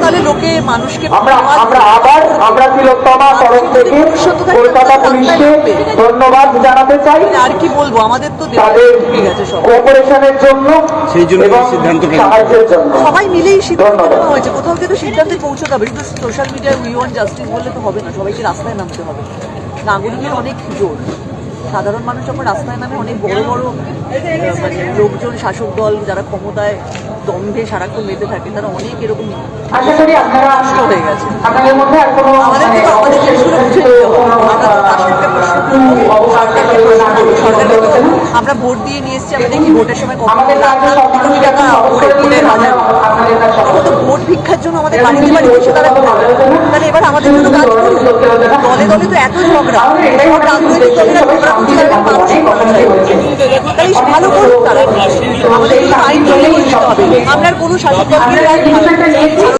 তাহলে লোকে মানুষকে আমরা তিলোত্তমা তরফ থেকে কলকাতা পুলিশকে ধন্যবাদ জানাতে চাই। আর কি বলবো, আমাদের তো তাদের কোঅপারেশনের জন্য এবং সাহায্যের জন্য সবাই মিলেই সিদ্ধান্ত নেওয়া হয়েছে। কোথাও কিন্তু সিদ্ধান্তে পৌঁছতে হবে, কিন্তু সোশ্যাল মিডিয়ায় উই ওয়ান্ট জাস্টিস বললে তো হবে না, সবাইকে রাস্তায় নামতে হবে। নাগরিকের অনেক জোর, সাধারণ মানুষ যখন রাস্তায় নামে, অনেক বড় বড় মানে লোকজন, শাসক দল যারা ক্ষমতায় দম্ভে সারাক্ষণ মেতে থাকে, তারা অনেক এরকম নষ্ট হয়ে গেছে। আমাদের কিন্তু আমাদের জিনিসগুলো বুঝে নিতে হবে। আমরা তো রাষ্ট্রকে প্রশ্ন করবো, সরকারকে প্রশ্ন করবো। সরকারকে তো আমরা ভোট দিয়ে নিয়ে এসেছি, আমরা দেখি ভোটের সময় কত লাখ লাখ কোটি টাকা করে ভোটের বাজার। তো ভোট ভিক্ষার জন্য আমাদের বাড়িতে বাড়ি বসে তারা তাহলে এবার আমাদের জন্য কাজ করুন। দলে দলে তো এত ঝগড়া, সব রাজনৈতিক দলেরা ঝগড়া করছে, তাহলে ভালো করুন তারা। আমাদের আইন মেনে নিতে হবে। আমরা কোনো শাসক দলকে